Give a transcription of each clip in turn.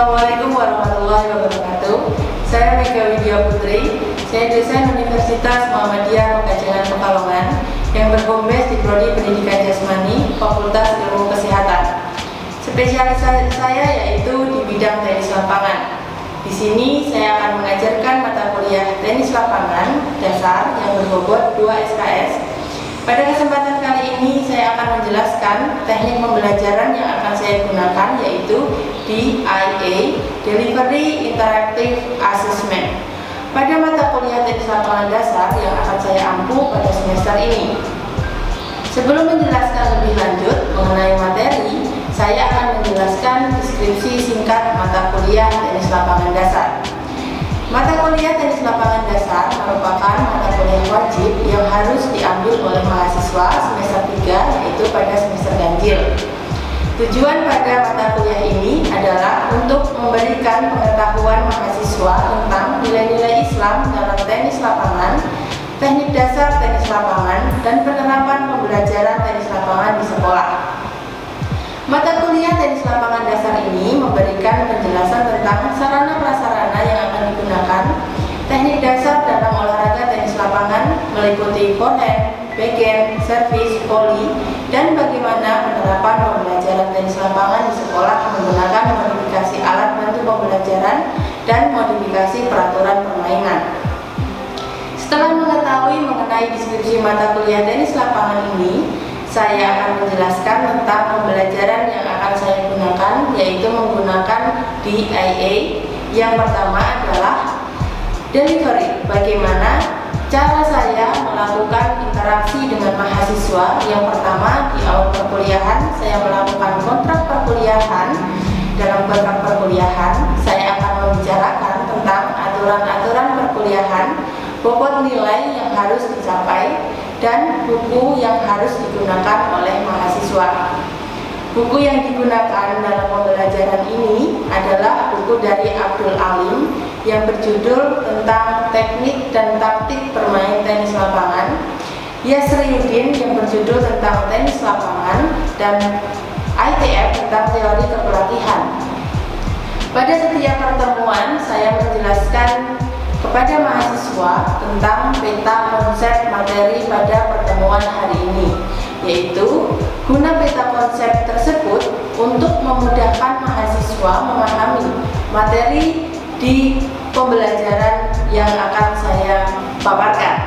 Assalamualaikum warahmatullahi wabarakatuh. Saya Mega Widya Putri. Saya dosen Universitas Muhammadiyah Pekajangan Pekalongan yang berkompes di Prodi Pendidikan Jasmani, Fakultas Ilmu Kesehatan. Spesialisasi saya yaitu di bidang tenis lapangan. Di sini saya akan mengajarkan mata kuliah tenis lapangan dasar yang berbobot 2 SKS. Pada kesempatan kali ini saya akan menjelaskan teknik pembelajaran yang akan saya gunakan, yaitu DIA, Delivery Interactive Assessment, pada mata kuliah tenis lapangan dasar yang akan saya ampu pada semester ini. Sebelum menjelaskan lebih lanjut mengenai materi, saya akan menjelaskan deskripsi singkat mata kuliah tenis lapangan dasar. Mata kuliah tenis lapangan dasar merupakan mata kuliah wajib yang harus diambil oleh mahasiswa semester 3, yaitu pada semester ganjil. Tujuan pada mata kuliah ini adalah untuk memberikan pengetahuan mahasiswa tentang nilai-nilai Islam dalam tenis lapangan, teknik dasar tenis lapangan, dan penerapan pembelajaran tenis lapangan di sekolah. Mata kuliah tenis lapangan dasar ini memberikan penjelasan tentang sarana-prasarana yang akan digunakan, teknik dasar dalam olahraga tenis lapangan meliputi forehand, backhand, servis, volley, dan bagaimana penerapan pembelajaran tenis lapangan di sekolah menggunakan modifikasi alat bantu pembelajaran dan modifikasi peraturan permainan. Setelah mengetahui mengenai deskripsi mata kuliah tenis lapangan ini, saya akan menjelaskan tentang pembelajaran yang akan saya gunakan, yaitu menggunakan DIA. Yang pertama adalah delivery, bagaimana cara saya melakukan interaksi dengan mahasiswa. Yang pertama, di awal perkuliahan saya melakukan kontrak perkuliahan. Dalam kontrak perkuliahan saya akan membicarakan tentang aturan-aturan perkuliahan, bobot nilai yang harus dicapai, dan buku yang harus digunakan oleh mahasiswa. Buku yang digunakan dalam pembelajaran ini adalah buku dari Abdul Alim yang berjudul tentang teknik dan taktik bermain tenis lapangan, Yasriuddin yang berjudul tentang tenis lapangan, dan ITF tentang teori kepelatihan. Pada setiap pertemuan saya menjelaskan kepada mahasiswa tentang peta konsep materi pada pertemuan hari ini, yaitu guna peta konsep tersebut untuk memudahkan mahasiswa memahami materi di pembelajaran yang akan saya paparkan.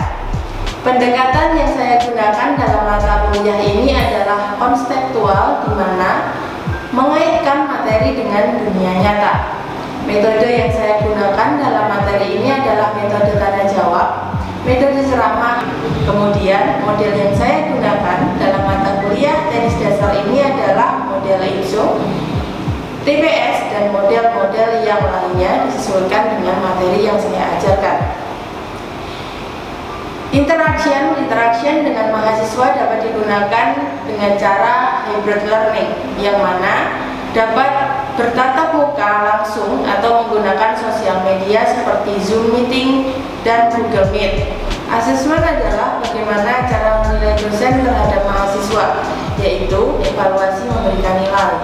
Pendekatan yang saya gunakan dalam mata kuliah ini adalah konseptual, di mana mengaitkan materi dengan dunia nyata. Metode yang saya gunakan dalam materi ini adalah metode tanya jawab, metode ceramah. Kemudian model yang saya gunakan dalam mata kuliah tenis dasar ini adalah model ISO, TPS, dan model-model yang lainnya disesuaikan dengan materi yang saya ajarkan. Interaction dengan mahasiswa dapat digunakan dengan cara hybrid learning, yang mana dapat bertatap muka langsung atau menggunakan sosial media seperti Zoom Meeting dan Google Meet. Asesmen adalah bagaimana cara menilai dosen terhadap mahasiswa, yaitu evaluasi memberikan nilai.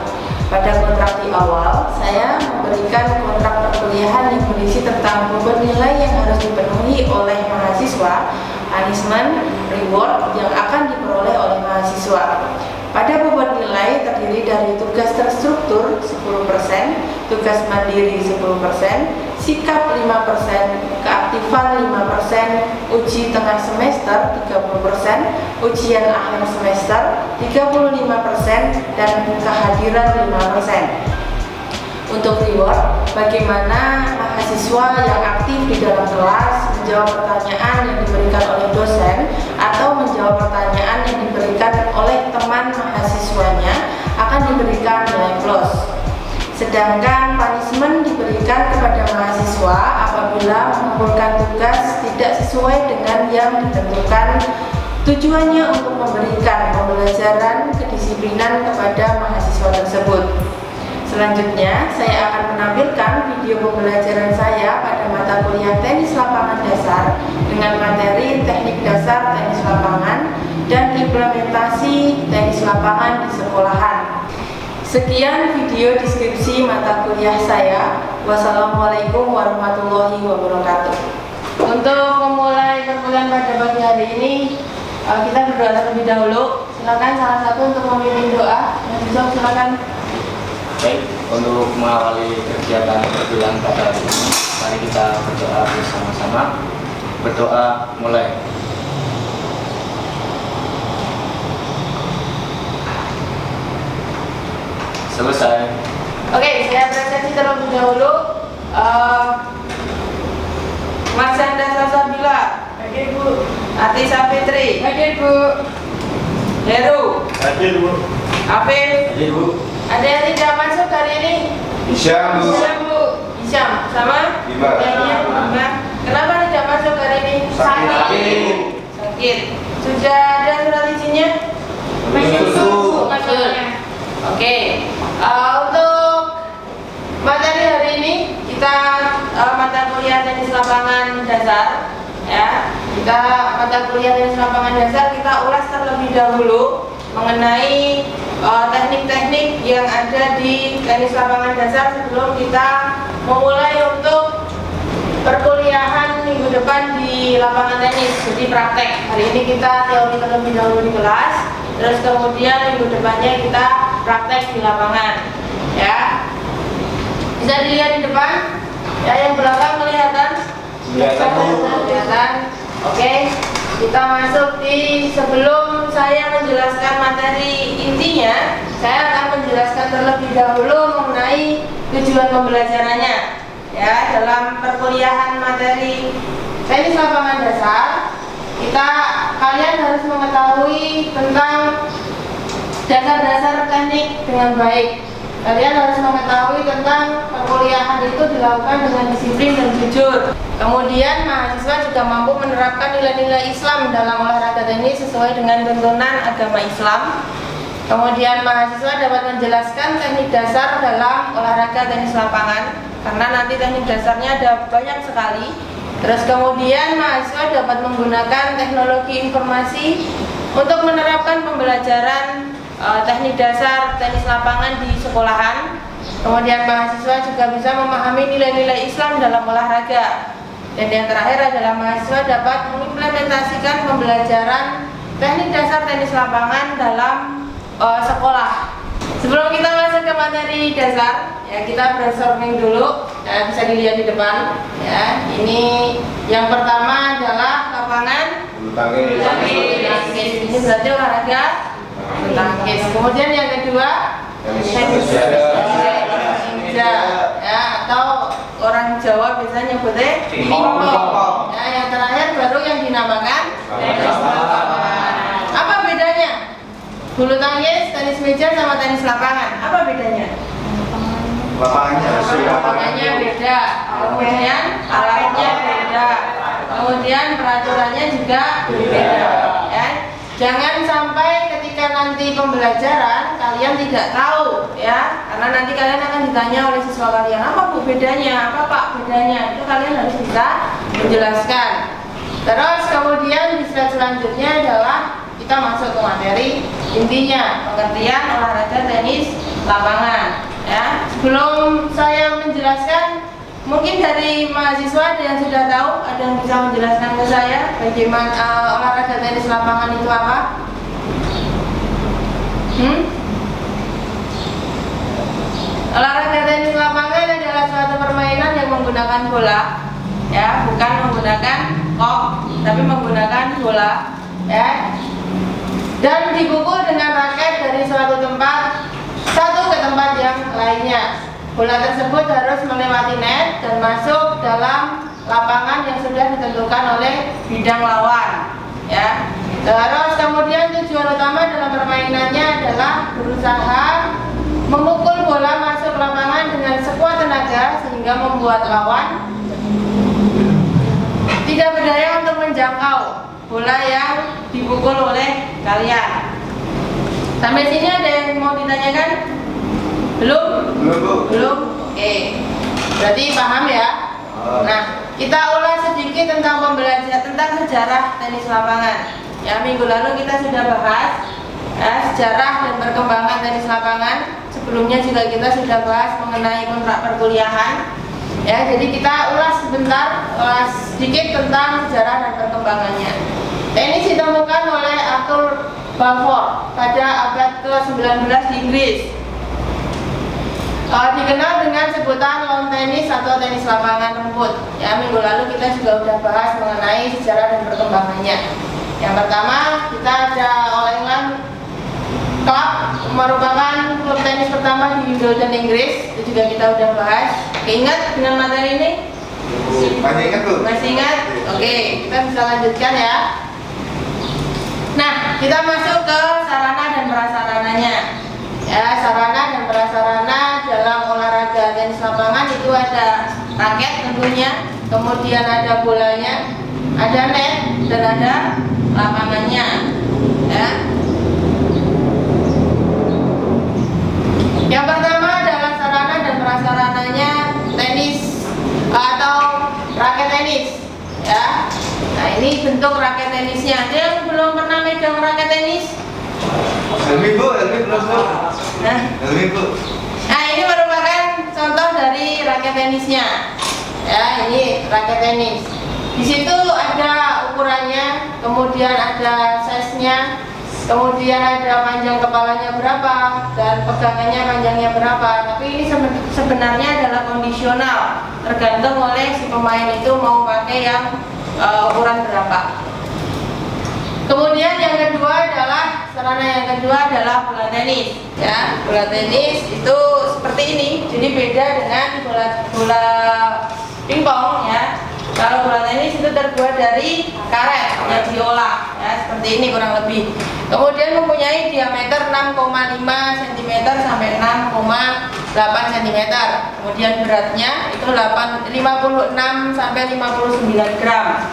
Pada kontrak di awal, saya memberikan kontrak perkuliahan yang berisi tentang bobot nilai yang harus dipenuhi oleh mahasiswa, punishment, reward yang akan diperoleh oleh mahasiswa. Pada bobot nilai terdiri dari tugas terstruktur 10%, tugas mandiri 10%, sikap 5%, keaktifan 5%, uji tengah semester 30%, ujian akhir semester 35%, dan kehadiran 5%. Untuk reward, bagaimana mahasiswa yang aktif di dalam kelas menjawab pertanyaan yang diberikan oleh dosen atau menjawab pertanyaan yang diberikan oleh teman mahasiswanya akan diberikan nilai plus. Sedangkan punishment diberikan kepada mahasiswa apabila mengumpulkan tugas tidak sesuai dengan yang ditentukan. Tujuannya untuk memberikan pembelajaran kedisiplinan kepada mahasiswa tersebut. Selanjutnya, saya akan menampilkan video pembelajaran saya pada mata kuliah tenis lapangan dasar dengan materi teknik dasar tenis lapangan dan implementasi tenis lapangan di sekolahan. Sekian video deskripsi mata kuliah saya. Wassalamualaikum warahmatullahi wabarakatuh. Untuk memulai perkuliahan pada pagi hari ini, kita berdoa terlebih dahulu. Silakan salah satu untuk memimpin doa. Silakan. Baik, untuk mengawali kegiatan perkuliahan pada hari ini, mari kita berdoa bersama-sama. Berdoa mulai. Selesai. Oke, saya presentasi terlebih dahulu. Mas Anda Salsabila. Hadir Bu. Atisa Fitri. Hadir Bu. Heru. Hadir Bu. Afif. Hadir Bu. Ada yang tidak masuk hari ini? Isyam Bu. Isyam Bu. Isyam sama? 5. Kenapa tidak masuk hari ini? Sakit. Sudah ada surat izinnya? Masuk. Oke. Untuk materi hari ini kita mata kuliah teknis lapangan dasar, ya. Kita mata kuliah teknis lapangan dasar kita ulas terlebih dahulu mengenai teknik-teknik yang ada di teknis lapangan dasar sebelum kita memulai untuk perkuliahan minggu depan di lapangan tenis, jadi praktek. Hari ini kita teori terlebih dahulu di kelas, terus kemudian minggu depannya kita praktek di lapangan, ya. Bisa dilihat di depan, ya, yang belakang kelihatan? Kelihatan. Oke, kita masuk di, sebelum saya menjelaskan materi intinya, saya akan menjelaskan terlebih dahulu mengenai tujuan pembelajarannya, ya. Dalam perkuliahan materi teknis lapangan dasar, kalian harus mengetahui tentang dasar-dasar teknik dengan baik. Kalian harus mengetahui tentang perkuliahan itu dilakukan dengan disiplin dan jujur. Kemudian mahasiswa juga mampu menerapkan nilai-nilai Islam dalam olahraga tenis sesuai dengan tuntunan agama Islam. Kemudian mahasiswa dapat menjelaskan teknik dasar dalam olahraga tenis lapangan, karena nanti teknik dasarnya ada banyak sekali. Terus kemudian mahasiswa dapat menggunakan teknologi informasi untuk menerapkan pembelajaran teknik dasar tenis lapangan di sekolahan. Kemudian mahasiswa juga bisa memahami nilai-nilai Islam dalam olahraga. Dan yang terakhir adalah mahasiswa dapat mengimplementasikan pembelajaran teknik dasar tenis lapangan dalam sekolah. Sebelum kita masuk ke materi dasar, ya, kita brainstorming dulu. Ya, bisa dilihat di depan. Ya, ini yang pertama adalah lapangan bulu tangkis. Ini berarti olahraga bulu tangkis. Kemudian yang kedua, tenis meja, ya, atau orang Jawa biasanya nyebutnya pingpong. Ya, yang terakhir baru yang dinamakan tenis lapangan. Apa bedanya? Bulu tangkis, tenis meja sama tenis lapangan, apa bedanya? Lapangannya beda, kemudian alatnya beda, kemudian peraturannya juga berbeda, ya. Jangan sampai ketika nanti pembelajaran kalian tidak tahu, ya, karena nanti kalian akan ditanya oleh siswa kalian, apa Bu bedanya, apa Pak bedanya, itu kalian harus bisa menjelaskan. Terus kemudian di slide selanjutnya adalah kita masuk ke materi intinya, pengertian olahraga tenis lapangan, ya. Sebelum saya menjelaskan, mungkin dari mahasiswa ada yang sudah tahu, ada yang bisa menjelaskan ke saya bagaimana olahraga tenis lapangan itu apa? Olahraga tenis lapangan adalah suatu permainan yang menggunakan bola, ya, bukan menggunakan kok, tapi menggunakan bola, ya, dan dipukul dengan raket dari suatu tempat satu ke tempat yang lainnya. Bola tersebut harus melewati net dan masuk dalam lapangan yang sudah ditentukan oleh bidang lawan, ya. Terus kemudian tujuan utama dalam permainannya adalah berusaha memukul bola masuk lapangan dengan sekuat tenaga sehingga membuat lawan tidak berdaya untuk menjangkau bola yang dipukul oleh kalian. Sampai sini ada yang mau ditanyakan? Belum? Belum? Oke. Berarti paham ya? Nah, kita ulas sedikit tentang pembelajaran tentang sejarah tenis lapangan. Ya, minggu lalu kita sudah bahas sejarah dan perkembangan tenis lapangan. sebelumnya juga kita sudah bahas mengenai kontrak perkuliahan. Ya, jadi kita ulas sedikit tentang sejarah dan perkembangannya. Tenis ditemukan oleh Arthur Balfour pada abad ke-19 di Inggris. Dikenal dengan sebutan lawn tenis atau tenis lapangan rumput. Ya, minggu lalu kita juga sudah bahas mengenai sejarah dan perkembangannya. Yang pertama, kita ada All England Club, merupakan klub tenis pertama di Wimbledon, Inggris. Itu juga kita sudah bahas. Ingat dengan materi ini? Masih ingat tuh? Masih ingat? Oke, kita bisa lanjutkan ya. Nah, kita masuk ke sarana dan prasarananya. Ya, sarana dan prasarana dalam olahraga tenis lapangan itu ada raket tentunya, kemudian ada bolanya, ada net, dan ada lapangannya. Ya. Yang pertama adalah sarana dan prasarananya tenis atau raket tenis. Ya. Nah, ini bentuk raket tenisnya. Ada yang belum pernah megang raket tenis? Helmi bu, belum bu. Nah, Helmi bu. nah, ini merupakan contoh dari raket tenisnya. Ya, ini raket tenis. Di situ ada ukurannya, kemudian ada size-nya, kemudian ada panjang kepalanya berapa dan pegangannya panjangnya berapa. Tapi ini sebenarnya adalah kondisional, tergantung oleh si pemain itu mau pakai yang ukuran berapa. Kemudian yang kedua adalah sarana yang kedua adalah bola tenis. Ya, bola tenis itu seperti ini. Jadi beda dengan bola pingpong ya. Kalau bola tenis itu terbuat dari karet yang diolah ya, seperti ini kurang lebih. Kemudian mempunyai diameter 6,5 cm sampai 6,8 cm. Kemudian beratnya itu 56 sampai 59 gram.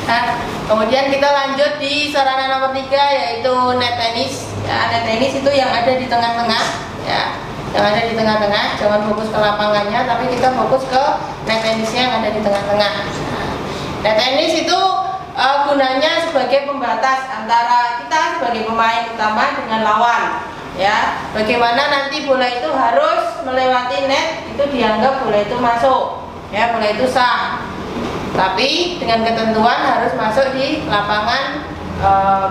Nah, kemudian kita lanjut di sarana nomor 3 yaitu net tenis. Ya, net tenis itu yang ada di tengah-tengah ya. Yang ada di tengah-tengah, jangan fokus ke lapangannya tapi kita fokus ke net tenisnya yang ada di tengah-tengah. Nah, net tenis itu gunanya sebagai pembatas antara kita sebagai pemain utama dengan lawan. Ya, bagaimana nanti bola itu harus melewati net itu dianggap bola itu masuk. Ya, bola itu sah. Tapi dengan ketentuan harus masuk di lapangan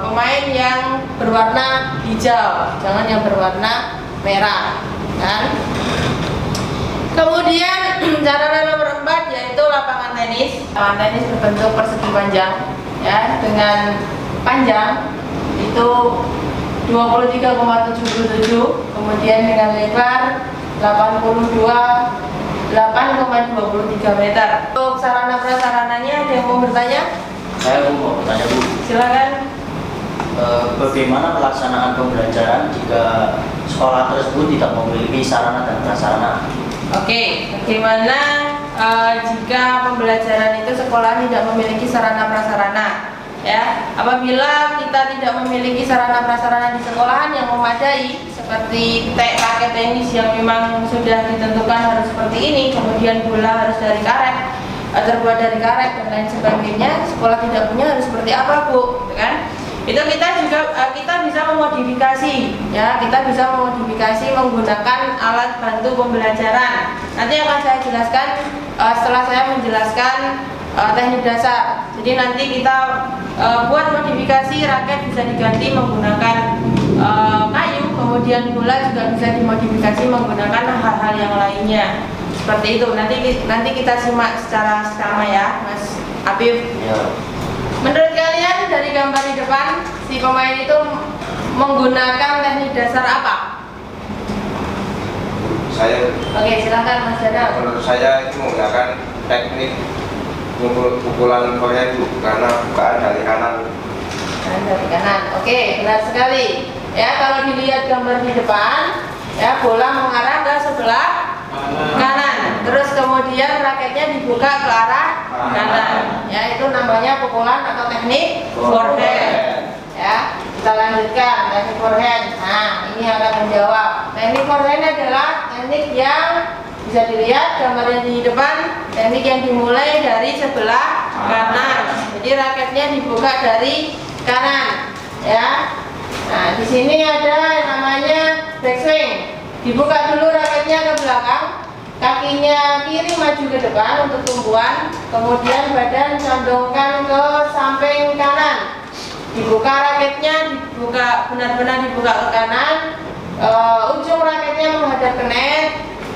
pemain yang berwarna hijau, jangan yang berwarna merah, kan? Kemudian sarana nomor 4 yaitu lapangan tenis. Lapangan tenis berbentuk persegi panjang, ya, dengan panjang itu 23,77, kemudian dengan lebar 8,23 meter. Untuk sarana prasarananya ada yang mau bertanya? Saya mau bertanya Bu. Silakan. Bagaimana pelaksanaan pembelajaran jika sekolah tersebut tidak memiliki sarana dan prasarana? Oke, bagaimana jika pembelajaran itu sekolah tidak memiliki sarana prasarana? Ya, apabila kita tidak memiliki sarana prasarana di sekolahan yang memadai seperti raket tenis yang memang sudah ditentukan harus seperti ini, kemudian bola harus dari karet, terbuat dari karet dan lain sebagainya, sekolah tidak punya harus seperti apa Bu, kan? Itu kita bisa memodifikasi, ya, kita bisa memodifikasi menggunakan alat bantu pembelajaran. Nanti akan saya jelaskan setelah saya menjelaskan teknik dasar. Jadi nanti kita buat modifikasi raket bisa diganti menggunakan kayu, kemudian bola juga bisa dimodifikasi menggunakan hal-hal yang lainnya. Seperti itu. Nanti kita simak secara seksama ya, Mas Apif. Ya. Menurut kalian dari gambar di depan si pemain itu menggunakan teknik dasar apa? Oke, silakan Mas Danang. Menurut saya itu menggunakan teknik pukulan forehand itu karena bukaan dari kanan. Dari kanan. Oke, benar sekali. Ya, kalau dilihat gambar di depan, ya, bola mengarah ke sebelah kanan. Terus kemudian raketnya dibuka ke arah kanan. Ya, itu namanya pukulan atau teknik forehand. Ya, kita lanjutkan teknik forehand. Nah, ini akan menjawab. Teknik forehand adalah teknik yang bisa dilihat gambarnya di depan, teknik yang dimulai dari sebelah kanan. Jadi raketnya dibuka dari kanan, ya. Nah, di sini ada yang namanya backswing. Dibuka dulu raketnya ke belakang, kakinya kiri maju ke depan untuk tumpuan, kemudian badan condongkan ke samping kanan. Dibuka raketnya, dibuka benar-benar dibuka ke kanan, ujung raketnya menghadap ke net,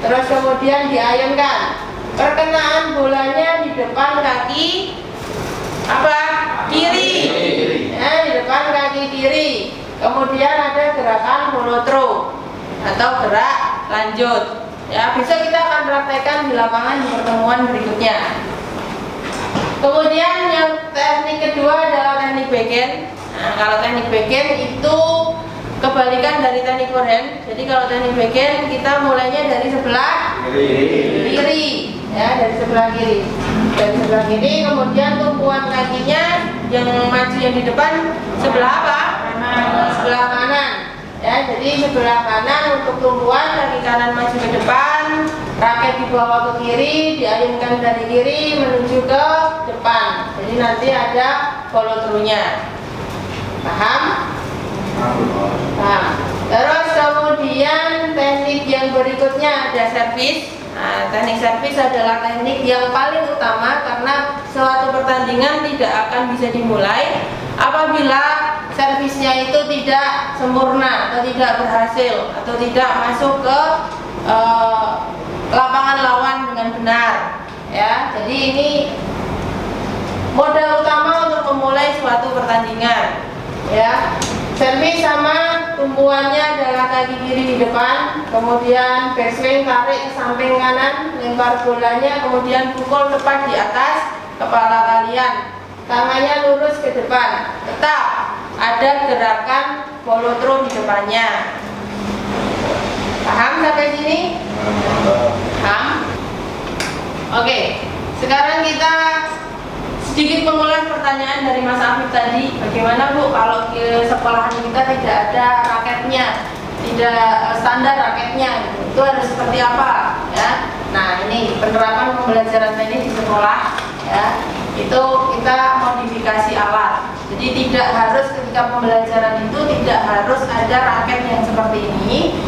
terus kemudian diayunkan. Perkenaan bolanya di depan kaki apa? Kiri. Ya, di depan kaki kiri. Kemudian ada gerakan follow through atau gerak lanjut. Ya, besok kita akan praktekkan di lapangan di pertemuan berikutnya. Kemudian yang teknik kedua adalah teknik backhand. Nah, kalau teknik backhand itu kebalikan dari teknik forehand. Jadi kalau teknik backhand kita mulainya dari sebelah kiri, ya, dari sebelah kiri. Dari sebelah kiri, kemudian tumpuan kakinya yang maju yang di depan sebelah apa? Sebelah kanan. Ya, jadi sebelah kanan untuk tumpuan, kaki kanan maju ke depan, raket dibawa ke kiri, diayunkan dari kiri menuju ke depan. Jadi nanti ada follow through-nya. Paham? Paham. Terus kemudian teknik yang berikutnya ada servis. Nah, teknik servis adalah teknik yang paling utama karena suatu pertandingan tidak akan bisa dimulai apabila servisnya itu tidak sempurna atau tidak berhasil atau tidak masuk ke lapangan lawan dengan benar. Ya, jadi ini modal utama untuk memulai suatu pertandingan. Ya, servis sama tumpuannya adalah kaki kiri di depan, kemudian backswing tarik ke samping kanan, lempar bolanya, kemudian pukul tepat di atas kepala kalian, tangannya lurus ke depan, tetap ada gerakan follow through di depannya. Paham sampai sini? Paham? Oke, sekarang kita sedikit mengulas pertanyaan dari Mas Afif tadi. Bagaimana Bu kalau ke sekolahan kita tidak ada raketnya, tidak standar raketnya, itu harus seperti apa? Ya. Nah, ini penerapan pembelajaran teknis di sekolah, ya, itu kita modifikasi alat. Jadi tidak harus ketika pembelajaran itu tidak harus ada raket yang seperti ini,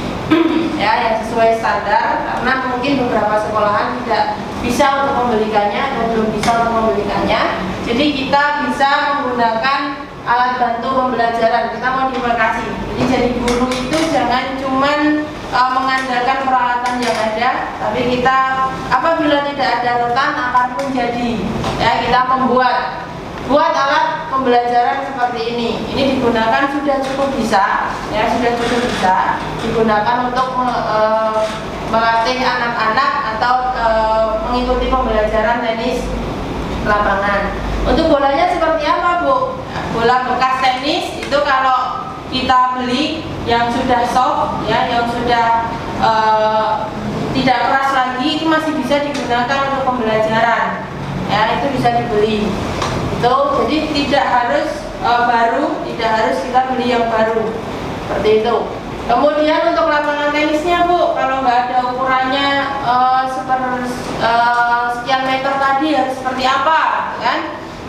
ya, yang sesuai standar, karena mungkin beberapa sekolahan tidak bisa untuk membelikannya atau belum bisa untuk membelikannya. Jadi kita bisa menggunakan alat bantu pembelajaran, kita modifikasi. Jadi guru itu jangan cuman mengandalkan peralatan yang ada, tapi kita apabila tidak ada rotan akan pun jadi, ya, kita buat alat pembelajaran seperti ini. Ini digunakan sudah cukup bisa, ya, sudah cukup bisa digunakan untuk melatih anak-anak atau mengikuti pembelajaran tenis lapangan. Untuk bolanya seperti apa, Bu? Bola bekas tenis itu kalau kita beli yang sudah soft, ya, yang sudah tidak keras lagi, itu masih bisa digunakan untuk pembelajaran. Ya, itu bisa dibeli. Itu jadi tidak harus baru, tidak harus kita beli yang baru. Seperti itu. Kemudian untuk lapangan tenisnya, Bu, kalau nggak ada ukurannya sekian meter tadi harus seperti apa, kan?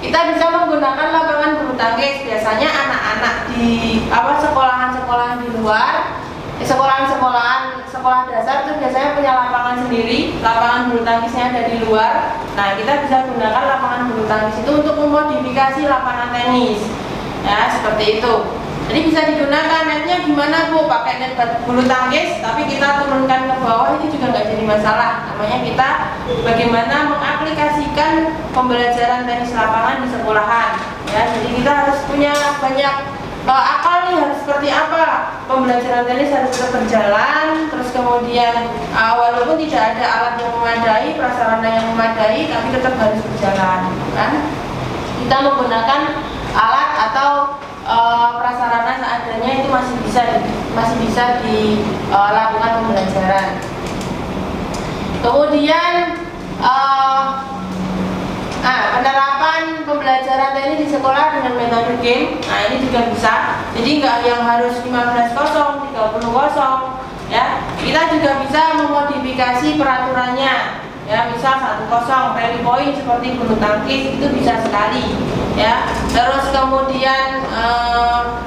Kita bisa menggunakan lapangan bulu tangkis. Biasanya anak-anak di sekolahan-sekolahan di luar, sekolah dasar itu biasanya punya lapangan sendiri, lapangan bulu tangkisnya ada di luar. Nah, kita bisa gunakan lapangan bulu tangkis itu untuk memodifikasi lapangan tenis. Ya, seperti itu. Jadi bisa digunakan netnya gimana, Bu? Pakai net bulu tangkis, tapi kita turunkan ke bawah, itu juga nggak jadi masalah. Namanya kita bagaimana mengaplikasikan pembelajaran tenis lapangan di sekolahan. Ya, jadi kita harus punya banyak akal nih, harus seperti apa pembelajaran tenis harus tetap berjalan. Terus kemudian walaupun tidak ada alat yang memadai, prasarana yang memadai, tapi tetap harus berjalan, kan? Kita menggunakan alat atau prasarana seadanya itu masih bisa dilakukan pembelajaran. Kemudian penerapan pembelajaran teknis di sekolah dengan metode game. Nah, ini juga bisa. Jadi nggak yang harus 15-0, 30-0, ya. Kita juga bisa memodifikasi peraturannya. Ya, misal 1-0 rally point seperti bulu tangkis itu bisa sekali, ya. Terus kemudian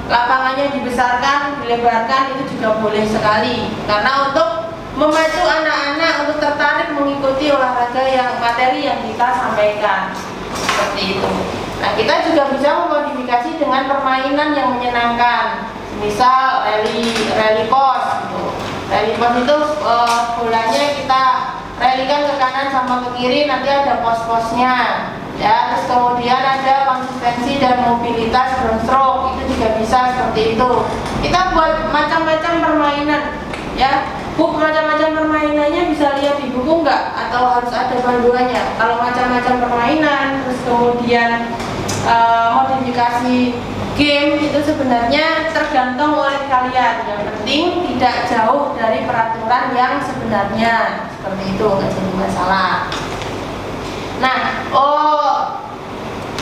lapangannya dibesarkan, dilebarkan itu juga boleh sekali. Karena untuk memacu anak-anak untuk tertarik mengikuti olahraga yang materi yang kita sampaikan. Seperti itu. Nah, kita juga bisa memodifikasi dengan permainan yang menyenangkan. Misal rally pos gitu. Rally pos itu bolanya kita rallykan ke kanan sama ke kiri, nanti ada pos-posnya. Ya, terus kemudian ada konsistensi dan mobilitas ground stroke, itu juga bisa seperti itu. Kita buat macam-macam permainan, ya. Buku macam-macam permainannya bisa lihat di buku enggak? Atau harus ada panduannya? Kalau macam-macam permainan, terus kemudian modifikasi game itu sebenarnya tergantung oleh kalian. Yang penting tidak jauh dari peraturan yang sebenarnya. Seperti itu, nggak jadi masalah. Nah,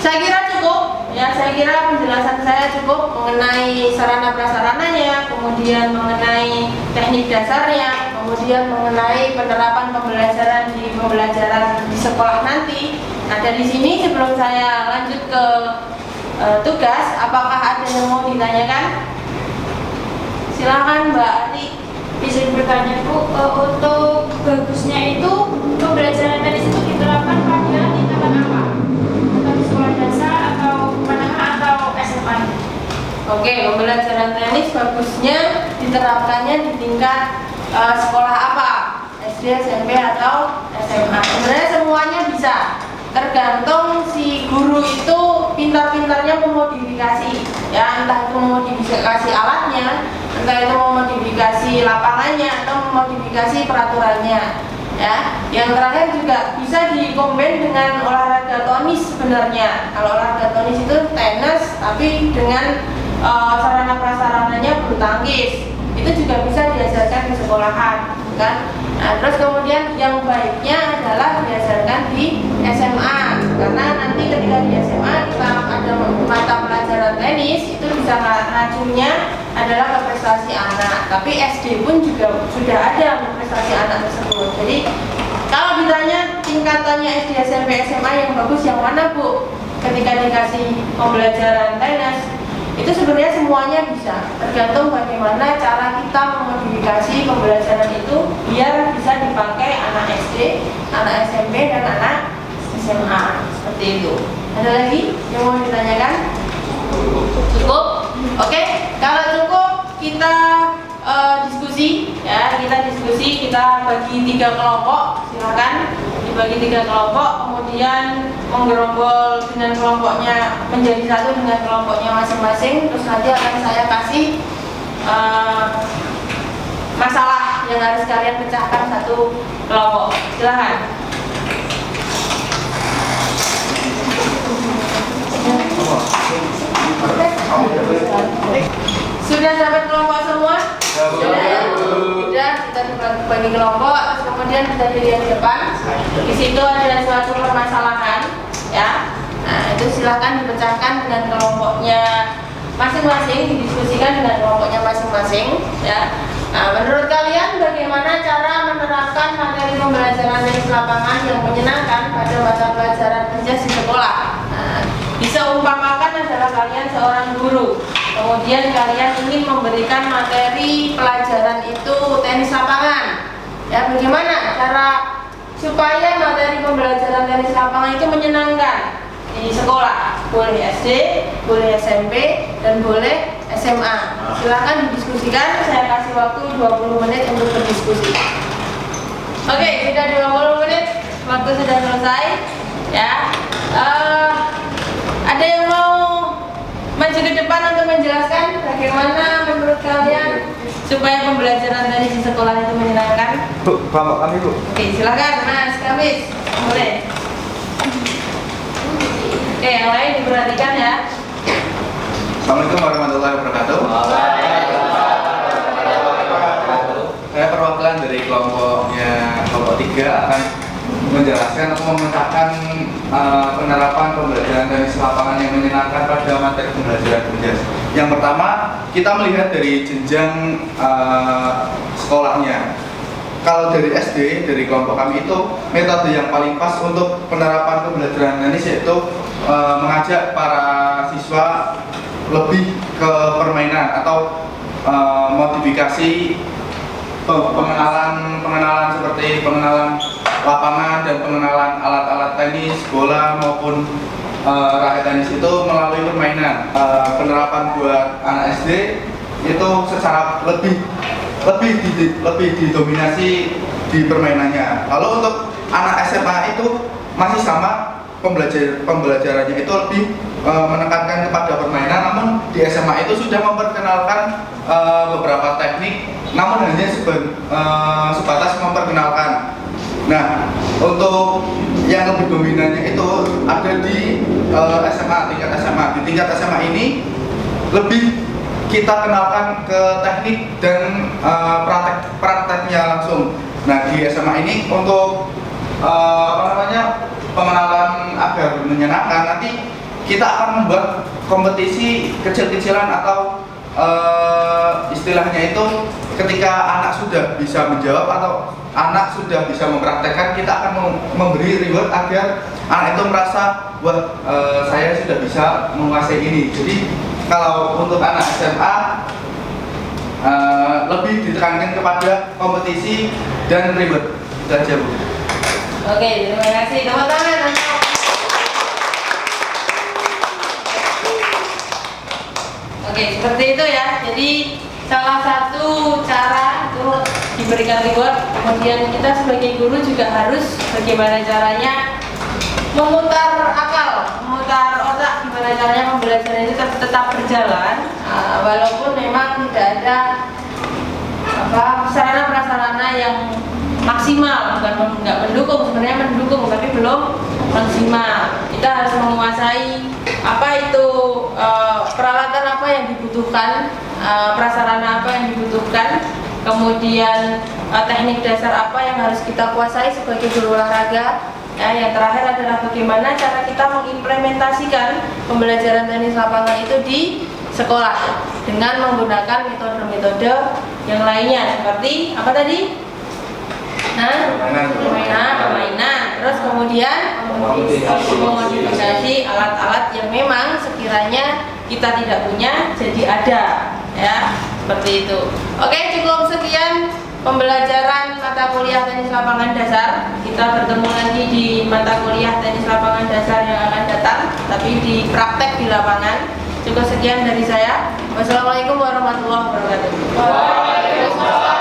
saya kira cukup. Ya, saya kira penjelasan saya cukup mengenai sarana prasarananya, kemudian mengenai teknik dasarnya, kemudian mengenai penerapan pembelajaran di sekolah nanti. Nah, dari sini sebelum saya lanjut ke tugas, apakah ada yang mau ditanyakan? Silakan Mbak Ati. Bisa bertanya Bu, untuk bagusnya itu pembelajaran tenis itu diterapkan pada tingkatan apa? Atau sekolah dasar atau menengah atau SMA? Oke, pembelajaran tenis bagusnya diterapkannya di tingkat sekolah apa? SD, SMP atau SMA. Sebenarnya semuanya bisa. Tergantung si guru itu pintar-pintarnya memodifikasi. Ya, entah itu memodifikasi alatnya, entah itu memodifikasi lapangannya atau memodifikasi peraturannya. Ya, yang terakhir juga bisa dikombin dengan olahraga tonis sebenarnya. Kalau olahraga tonis itu tenis, tapi dengan sarana prasarananya bulu tangkis. Itu juga bisa diajarkan di sekolahan, kan? Nah, terus kemudian yang baiknya adalah diajarkan di SMA, karena nanti ketika di SMA kita ada mata pelajaran tenis, itu bisa racunnya adalah ke prestasi anak. Tapi SD pun juga sudah ada prestasi anak tersebut. Jadi kalau ditanya tingkatannya SD, SMP, SMA yang bagus yang mana Bu? Ketika dikasih pembelajaran tenis, itu sebenarnya semuanya bisa, tergantung bagaimana cara kita memodifikasi pembelajaran itu biar bisa dipakai anak SD, anak SMP, dan anak SMA. Seperti itu. Ada lagi yang mau ditanyakan? Cukup? Oke, kalau cukup kita diskusi, ya, kita bagi 3 kelompok. Silakan dibagi 3 kelompok, kemudian menggerombol dengan kelompoknya menjadi satu dengan kelompoknya masing-masing. Terus nanti akan saya kasih masalah yang harus kalian pecahkan satu kelompok. Silakan. Sudah sampai kelompok semua? Sudah, kita bagi kelompok, terus kemudian kita dilihat di depan. Di situ ada suatu permasalahan, ya. Nah, itu silakan dipecahkan dengan kelompoknya masing-masing, didiskusikan dengan kelompoknya masing-masing, ya. Nah, menurut kalian bagaimana cara menerapkan materi pembelajaran tenis lapangan yang menyenangkan pada mata pelajaran kerja di sekolah? Nah, bisa umpamakan adalah kalian seorang guru, kemudian kalian ingin memberikan materi pelajaran itu tenis lapangan. Ya, bagaimana cara supaya materi pembelajaran tenis lapangan itu menyenangkan di sekolah? Boleh SD, boleh SMP, dan boleh SMA. Silakan didiskusikan. Saya kasih waktu 20 menit untuk berdiskusi. Oke, sudah 20 menit, waktu sudah selesai. Ya, ada yang mau maju ke depan untuk menjelaskan bagaimana menurut kalian supaya pembelajaran dari di sekolah itu menyenangkan? Bu, kelompok kami Bu. Oke, silakan Mas Kamis, boleh. Oke, yang lain diperhatikan ya. Assalamualaikum warahmatullahi wabarakatuh. Saya perwakilan dari kelompok 3 akan menjelaskan atau memecahkan penerapan pembelajaran tenis lapangan yang menyenangkan pada materi pembelajaran kerja. Yang pertama, kita melihat dari jenjang sekolahnya. Kalau dari SD, dari kelompok kami itu metode yang paling pas untuk penerapan pembelajaran tenis yaitu mengajak para siswa lebih ke permainan atau modifikasi pengenalan seperti pengenalan lapangan dan pengenalan alat-alat tenis, bola maupun raket tenis itu melalui permainan. Penerapan buat anak SD itu secara lebih didominasi di permainannya. Kalau untuk anak SMA itu masih sama, pembelajarannya itu lebih menekankan kepada permainan, namun di SMA itu sudah memperkenalkan beberapa teknik, namun hanya sebatas memperkenalkan. Nah, untuk yang lebih dominannya itu ada di tingkat SMA. Di tingkat SMA ini lebih kita kenalkan ke teknik dan prakteknya langsung. Nah, di SMA ini untuk pengenalan agar menyenangkan, nanti kita akan membuat kompetisi kecil-kecilan atau istilahnya itu ketika anak sudah bisa menjawab atau anak sudah bisa mempraktekkan, kita akan memberi reward agar anak itu merasa wah, saya sudah bisa menguasai ini. Jadi kalau untuk anak SMA lebih ditekankan kepada kompetisi dan reward. Itu aja, Bu. Oke, terima kasih. Tepuk tangan. Oke, seperti itu ya. Jadi salah satu cara itu diberikan reward. Kemudian kita sebagai guru juga harus bagaimana caranya memutar akal, memutar otak, gimana caranya pembelajaran itu tetap berjalan, walaupun memang tidak ada sarana prasarana yang maksimal, bukan nggak mendukung, sebenarnya mendukung tapi belum maksimal. Kita harus menguasai apa itu peralatan apa yang dibutuhkan, prasarana apa yang dibutuhkan, kemudian teknik dasar apa yang harus kita kuasai sebagai guru olahraga. Ya, yang terakhir adalah bagaimana cara kita mengimplementasikan pembelajaran tenis lapangan itu di sekolah dengan menggunakan metode-metode yang lainnya seperti apa tadi? Permainan. Terus kemudian memodifikasi alat-alat yang memang sekiranya kita tidak punya jadi ada, ya seperti itu. Oke, cukup sekian pembelajaran mata kuliah tenis lapangan dasar. Kita bertemu lagi di mata kuliah tenis lapangan dasar yang akan datang, tapi di praktek di lapangan. Cukup sekian dari saya. Wassalamualaikum warahmatullahi wabarakatuh. Waalaikumsalam.